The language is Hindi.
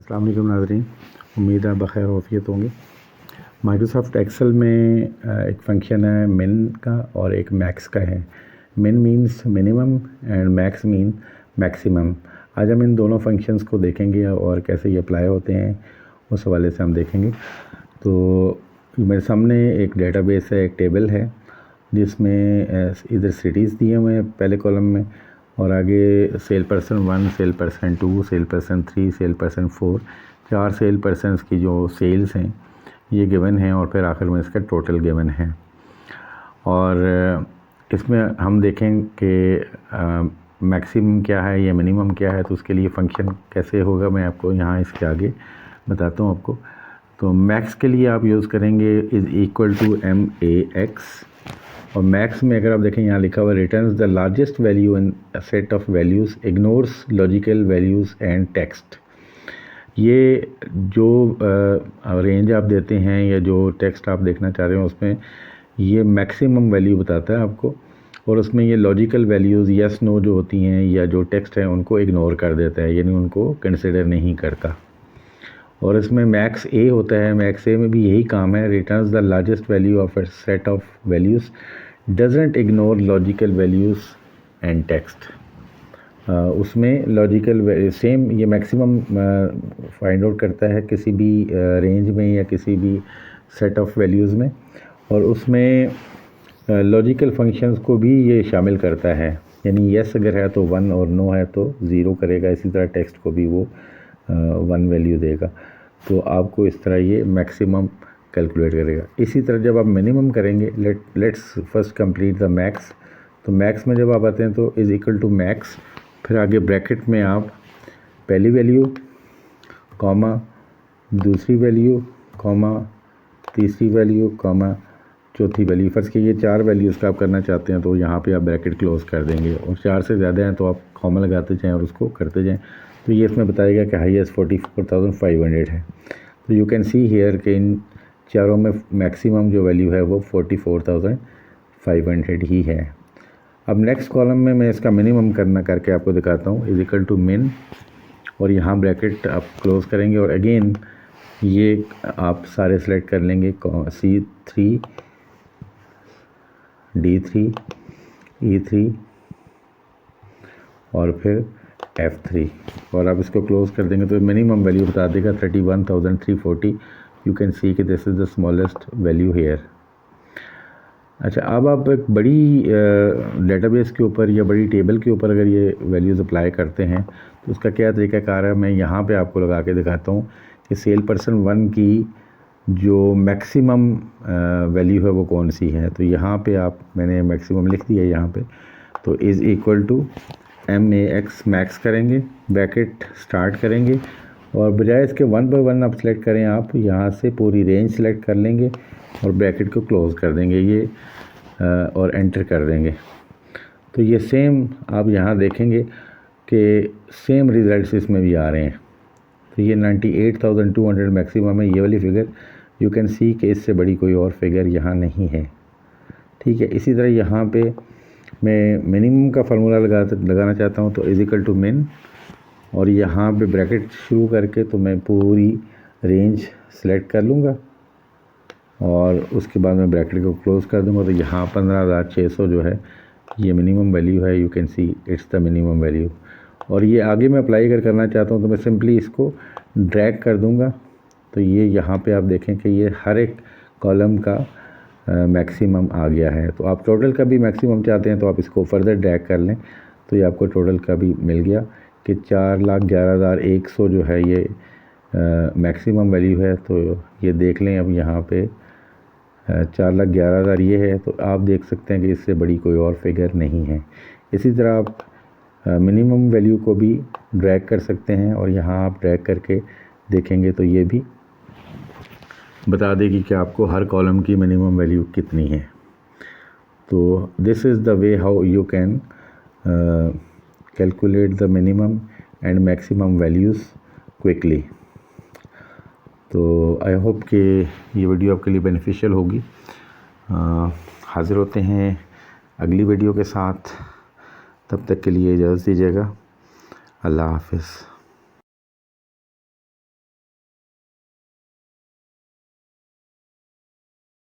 अस्सलाम वालेकुम नाज़रीन, उम्मीद है बख़ैर आफ़ियत होंगे। माइक्रोसॉफ्ट एक्सेल में एक फ़ंक्शन है मिन का और एक मैक्स का है। मिन means minimum and max mean maximum. आज हम इन दोनों फंक्शंस को देखेंगे और कैसे ये अप्लाई होते हैं उस हवाले से हम देखेंगे। तो मेरे सामने एक डेटाबेस है, एक टेबल है जिसमें इधर सिटीज़ दिए हुए हैं पहले कॉलम में, और आगे sale person 1, sale person 2, sale person 3, sale person 4, 4 sale persons की जो सेल्स हैं ये गिवन हैं, और फिर आखिर में इसका टोटल गिवन है। और इसमें हम देखें कि मैक्सिमम क्या है या मिनिमम क्या है, तो उसके लिए फ़ंक्शन कैसे होगा मैं आपको यहाँ इसके आगे बताता हूँ आपको। तो मैक्स के लिए आप यूज़ करेंगे इज़ इक्वल टू MAX, और मैक्स में अगर आप देखें यहाँ लिखा हुआ returns the largest value in set of values, ignores logical values and text. ये जो रेंज आप देते हैं या जो टेक्स्ट आप देखना चाह रहे हो उसमें ये मैक्सिमम वैल्यू बताता है आपको, और उसमें ये लॉजिकल वैल्यूज़ यस नो जो होती हैं या जो टेक्स्ट है उनको इग्नोर कर देता है, यानी उनको कंसिडर नहीं करता। और इसमें मैक्स ए होता है, मैक्स ए में भी यही काम है, returns the largest value of a set of values, doesn't ignore logical values and text. उसमें लॉजिकल सेम ये मैक्सिमम फाइंड आउट करता है किसी भी रेंज में या किसी भी सेट ऑफ वैल्यूज़ में, और उसमें लॉजिकल फंक्शंस को भी ये शामिल करता है, यानी यस अगर है तो 1 और नो है तो 0 करेगा, इसी तरह टेक्स्ट को भी वो 1 वैल्यू देगा। तो आपको इस तरह ये मैक्सिमम कैलकुलेट करेगा। इसी तरह जब आप मिनिमम करेंगे, let's first complete the max. तो मैक्स में जब आप आते हैं तो इज़ इक्वल टू मैक्स, फिर आगे ब्रैकेट में आप पहली वैल्यू कॉमा दूसरी वैल्यू कॉमा तीसरी वैल्यू कॉमा चौथी वैल्यू। फर्स्ट की ये 4 वैल्यूज़ का आप करना चाहते हैं तो यहाँ पे आप ब्रैकेट क्लोज़ कर देंगे, और 4 से ज़्यादा हैं तो आप कॉमा लगाते जाएँ और उसको करते जाएँ। तो ये इसमें बताएगा कि हाईएस्ट 44,500 है। तो यू कैन सी हेयर कि इन चारों में मैक्सिमम जो वैल्यू है वो 44,500 ही है। अब नेक्स्ट कॉलम में मैं इसका मिनिमम करके आपको दिखाता हूँ, इज इक्वल टू मिन, और यहाँ ब्रैकेट आप क्लोज़ करेंगे, और अगेन ये आप सारे सेलेक्ट कर लेंगे, C3, D3, E3 और फिर F3, और आप इसको क्लोज़ कर देंगे तो मिनिमम वैल्यू बता देगा 31,340। यू कैन सी कि this is the smallest value here. अच्छा, अब आप एक बड़ी डेटाबेस के ऊपर या बड़ी टेबल के ऊपर अगर ये वैल्यूज़ अप्लाई करते हैं तो उसका क्या तरीक़ाकार है, मैं यहाँ पे आपको लगा के दिखाता हूँ कि सेल पर्सन 1 की जो मैक्सिमम वैल्यू है वो कौन सी है। तो यहाँ पे मैंने मैक्सिमम लिख दिया यहाँ पे, तो is equal to MAX, max करेंगे, ब्रैकेट स्टार्ट करेंगे, और बजाय इसके 1 बाय 1 आप सेलेक्ट करें, आप यहाँ से पूरी रेंज सेलेक्ट कर लेंगे और ब्रैकेट को क्लोज़ कर देंगे ये, और एंटर कर देंगे। तो ये सेम आप यहाँ देखेंगे कि सेम रिज़ल्ट्स इसमें भी आ रहे हैं। तो ये 98,200 मैक्सिमम है, ये वाली फ़िगर। यू कैन सी कि इससे बड़ी कोई और फिगर यहाँ नहीं है। ठीक है, इसी तरह यहाँ पे मैं मिनिमम का फार्मूला लगाना चाहता हूँ, तो इज़ इक्वल टू मिन, और यहाँ पे ब्रैकेट शुरू करके तो मैं पूरी रेंज सेलेक्ट कर लूँगा, और उसके बाद मैं ब्रैकेट को क्लोज़ कर दूँगा। तो यहाँ 15,600 जो है ये मिनिमम वैल्यू है। You can see it's the minimum value. और ये आगे मैं अप्लाई करना चाहता हूँ तो मैं सिंपली इसको ड्रैग कर दूँगा, तो ये यहाँ पे आप देखें कि ये हर एक कॉलम का मैक्सिमम आ गया है। तो आप टोटल का भी मैक्सिमम चाहते हैं तो आप इसको फर्दर ड्रैग कर लें, तो ये आपको टोटल का भी मिल गया कि 4,11,100 जो है ये मैक्सिमम वैल्यू है। तो ये देख लें, अब यहाँ पे 4,11,000 ये है, तो आप देख सकते हैं कि इससे बड़ी कोई और फिगर नहीं है। इसी तरह आप मिनिमम वैल्यू को भी ड्रैग कर सकते हैं, और यहाँ आप ड्रैग करके देखेंगे तो ये भी बता देगी कि आपको हर कॉलम की मिनिमम वैल्यू कितनी है। तो this is the way how you can calculate the minimum and maximum values quickly. तो आई होप कि ये वीडियो आपके लिए बेनिफिशियल होगी। हाज़िर होते हैं अगली वीडियो के साथ, तब तक के लिए इजाज़त दीजिएगा। अल्लाह हाफ़िज़।